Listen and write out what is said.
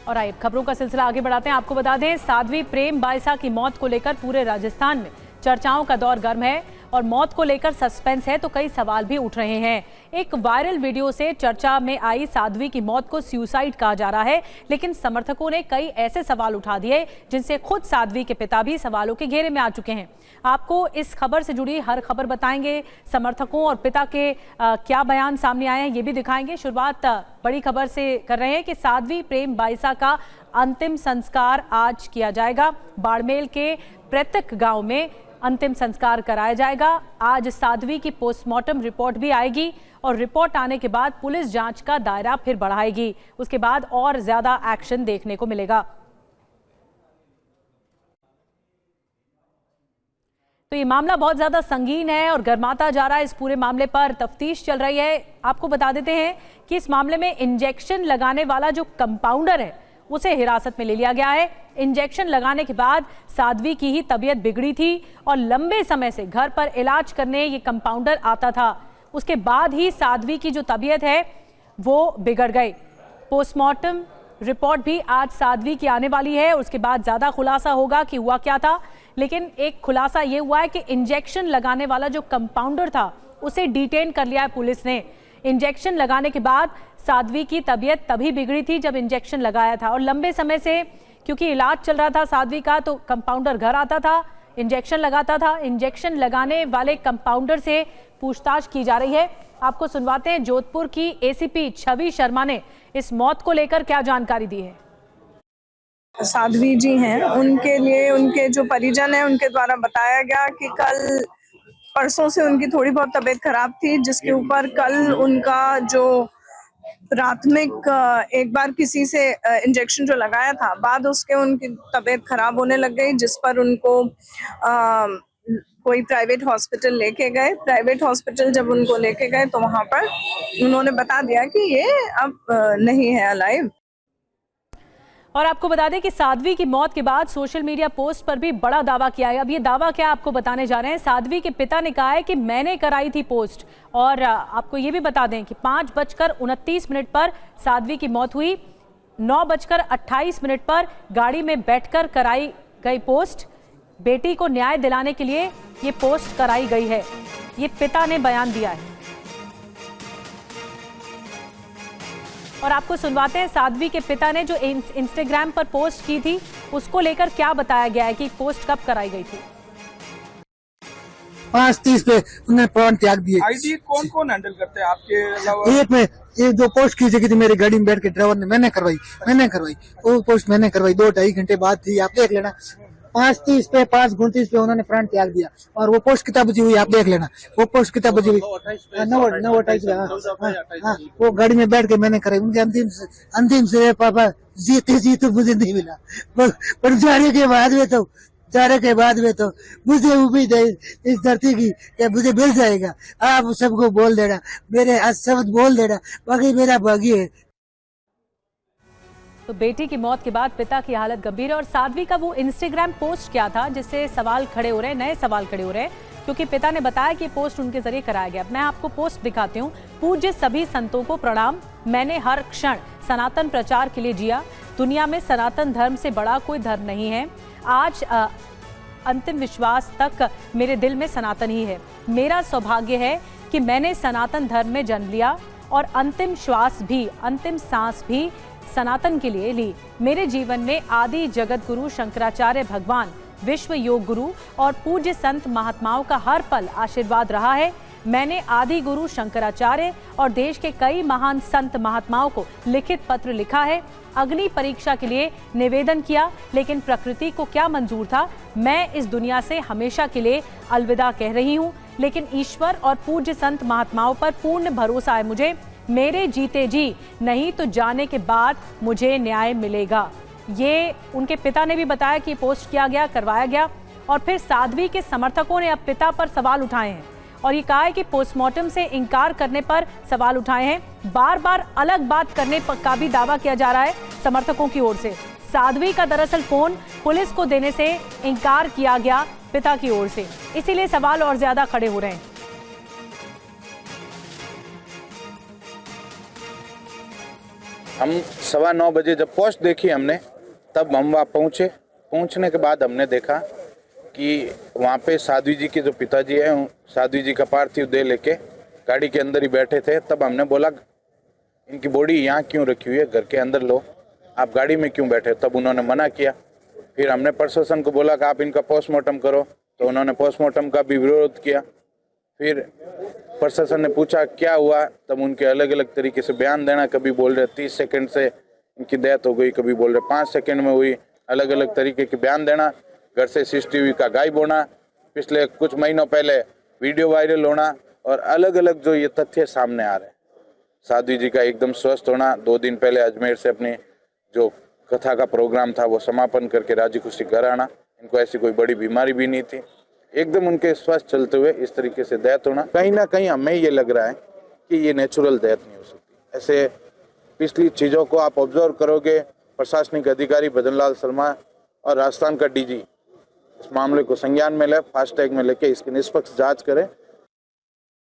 और आइए खबरों का सिलसिला आगे बढ़ाते हैं। आपको बता दें, साध्वी प्रेम बाइसा की मौत को लेकर पूरे राजस्थान में चर्चाओं का दौर गर्म है और मौत को लेकर सस्पेंस है तो कई सवाल भी उठ रहे हैं। एक वायरल वीडियो से चर्चा में आई साध्वी की मौत को सुसाइड कहा जा रहा है, लेकिन समर्थकों ने कई ऐसे सवाल उठा दिए जिनसे खुद साध्वी के पिता भी सवालों के घेरे में आ चुके हैं। आपको इस खबर से जुड़ी हर खबर बताएंगे, समर्थकों और पिता के क्या बयान सामने आए हैं ये भी दिखाएंगे। शुरुआत बड़ी खबर से कर रहे हैं कि साध्वी प्रेम बाइसा का अंतिम संस्कार आज किया जाएगा। बाड़मेर के प्रत्येक गांव में अंतिम संस्कार कराया जाएगा। आज साध्वी की पोस्टमार्टम रिपोर्ट भी आएगी और रिपोर्ट आने के बाद पुलिस जांच का दायरा फिर बढ़ाएगी। उसके बाद और ज्यादा एक्शन देखने को मिलेगा। तो ये मामला बहुत ज्यादा संगीन है और गर्माता जा रहा है। इस पूरे मामले पर तफ्तीश चल रही है। आपको बता देते हैं कि इस मामले में इंजेक्शन लगाने वाला जो कंपाउंडर है उसे हिरासत में ले लिया गया है। इंजेक्शन लगाने के बाद साध्वी की ही तबीयत बिगड़ी थी और लंबे समय से घर पर इलाज करने ये कंपाउंडर आता था। उसके बाद ही साध्वी की जो तबीयत है वो बिगड़ गई। पोस्टमार्टम रिपोर्ट भी आज साध्वी की आने वाली है। उसके बाद ज्यादा खुलासा होगा कि हुआ क्या था, लेकिन एक खुलासा ये हुआ है कि इंजेक्शन लगाने वाला जो कंपाउंडर था उसे डिटेन कर लिया है पुलिस ने। इंजेक्शन लगाने के बाद साध्वी की तबीयत तभी बिगड़ी थी जब इंजेक्शन लगाया था और लंबे समय से क्योंकि इलाज चल रहा था साध्वी का, तो कंपाउंडर घर आता था, इंजेक्शन लगाता था। इंजेक्शन लगाने वाले कंपाउंडर से पूछताछ की जा रही है। आपको सुनवाते हैं जोधपुर की एसीपी छवि शर्मा ने इस मौत को लेकर क्या जानकारी दी है। साध्वी जी हैं, उनके लिए उनके जो परिजन हैं उनके द्वारा बताया गया कि कल परसों से उनकी थोड़ी बहुत तबीयत खराब थी, जिसके ऊपर कल उनका जो प्राथमिक एक बार किसी से इंजेक्शन जो लगाया था, बाद उसके उनकी तबीयत खराब होने लग गई, जिस पर उनको कोई प्राइवेट हॉस्पिटल लेके गए। प्राइवेट हॉस्पिटल जब उनको लेके गए तो वहां पर उन्होंने बता दिया कि ये अब नहीं है अलाइव। और आपको बता दें कि साध्वी की मौत के बाद सोशल मीडिया पोस्ट पर भी बड़ा दावा किया है। अब ये दावा क्या आपको बताने जा रहे हैं। साध्वी के पिता ने कहा है कि मैंने कराई थी पोस्ट। और आपको ये भी बता दें कि 5:29 पर साध्वी की मौत हुई। 9:28 पर गाड़ी में बैठकर कराई गई पोस्ट। बेटी को न्याय दिलाने के लिए ये पोस्ट कराई गई है, ये पिता ने बयान दिया है। और आपको सुनवाते हैं साध्वी के पिता ने जो इंस्टाग्राम पर पोस्ट की थी उसको लेकर क्या बताया गया है कि पोस्ट कब कराई गई थी। 5:30 पे उन्होंने प्राण त्याग दिए। आईडी कौन कौन हैंडल करते हैं आपके अलावा? ये जो पोस्ट की जगह थी मेरी गाड़ी में बैठ के ड्राइवर ने मैंने करवाई वो पोस्ट मैंने करवाई। 2-2.5 घंटे बाद थी, आप देख लेना। 5:30 पे 5:29 पे उन्होंने प्राण त्याग दिया और वो पोस्ट कितना बजी हुई आप देख लेना। वो पोस्ट कितना बजी हुई 9:28। वो गाड़ी में बैठ के मैंने कराई। उनके अंतिम से पापा जीते तो मुझे नहीं मिला, पर जाने के बाद में तो मुझे उम्मीद है इस धरती की कि मुझे मिल जाएगा। आप सबको बोल देना, मेरे शब्द बोल देना, बाकी मेरा भाग्य है। तो बेटी की मौत के बाद पिता की हालत गंभीर है। और साध्वी का वो इंस्टाग्राम पोस्ट क्या था जिससे सवाल खड़े हो रहे हैं, नए सवाल खड़े हो रहे हैं, क्योंकि पिता ने बताया कि पोस्ट उनके जरिए कराया गया। मैं आपको पोस्ट दिखाती हूँ। पूज्य सभी संतों को प्रणाम। मैंने हर क्षण सनातन प्रचार के लिए जिया। दुनिया में सनातन धर्म से बड़ा कोई धर्म नहीं है। आज अंतिम विश्वास तक मेरे दिल में सनातन ही है। मेरा सौभाग्य है कि मैंने सनातन धर्म में जन्म लिया और अंतिम श्वास भी, अंतिम सांस भी सनातन के लिए ली। मेरे जीवन में आदि जगत गुरु शंकराचार्य भगवान, विश्व योग गुरु और पूज्य संत महात्माओं का हर पल आशीर्वाद रहा है। मैंने आदि गुरु शंकराचार्य और देश के कई महान संत महात्माओं को लिखित पत्र लिखा है। अग्नि परीक्षा के लिए निवेदन किया, लेकिन प्रकृति को क्या मंजूर था। मैं इस दुनिया से हमेशा के लिए अलविदा कह रही हूँ, लेकिन ईश्वर और पूज्य संत महात्माओं पर पूर्ण भरोसा है मुझे। मेरे जीते जी, नहीं तो जाने के बाद मुझे न्याय मिलेगा। ये उनके पिता ने भी बताया कि पोस्ट किया गया, करवाया गया। और फिर साध्वी के समर्थकों ने अब पिता पर सवाल उठाए हैं और ये कहा है कि पोस्टमार्टम से इनकार करने पर सवाल उठाए हैं। बार बार अलग बात करने का भी दावा किया जा रहा है समर्थकों की ओर से। साध्वी का दरअसल फोन पुलिस को देने से इनकार किया गया पिता की ओर से, इसीलिए सवाल और ज्यादा खड़े हो रहे हैं। हम 9:15 बजे जब पोस्ट देखी हमने, तब हम वहाँ पहुँचे। पहुँचने के बाद हमने देखा कि वहाँ पे साध्वी जी के जो पिताजी हैं, साध्वी जी का पार्थिव देह लेके गाड़ी के अंदर ही बैठे थे। तब हमने बोला इनकी बॉडी यहाँ क्यों रखी हुई है, घर के अंदर लो, आप गाड़ी में क्यों बैठे। तब उन्होंने मना किया। फिर हमने प्रशासन को बोला कि आप इनका पोस्टमार्टम करो, तो उन्होंने पोस्टमार्टम का भी विरोध किया। फिर प्रशासन ने पूछा क्या हुआ, तब उनके अलग अलग तरीके से बयान देना, कभी बोल रहे 30 सेकंड से इनकी डेथ हो गई, कभी बोल रहे 5 सेकंड में हुई, अलग अलग तरीके के बयान देना। घर से CCTV का गायब होना, पिछले कुछ महीनों पहले वीडियो वायरल होना, और अलग अलग जो ये तथ्य सामने आ रहे हैं। साध्वी जी का एकदम स्वस्थ होना, 2 दिन पहले अजमेर से अपनी जो कथा का प्रोग्राम था वो समापन करके राजी खुशी घर आना। इनको ऐसी कोई बड़ी बीमारी भी नहीं थी, एकदम उनके स्वस्थ चलते हुए इस तरीके से डेथ होना, कहीं ना कहीं हमें ये लग रहा है कि ये नेचुरल डेथ नहीं हो सकती। ऐसे पिछली चीज़ों को आप ऑब्जर्व करोगे, प्रशासनिक अधिकारी भजनलाल शर्मा और राजस्थान का DG इस मामले को संज्ञान में ले, फास्टैग में लेके इसकी निष्पक्ष जांच करें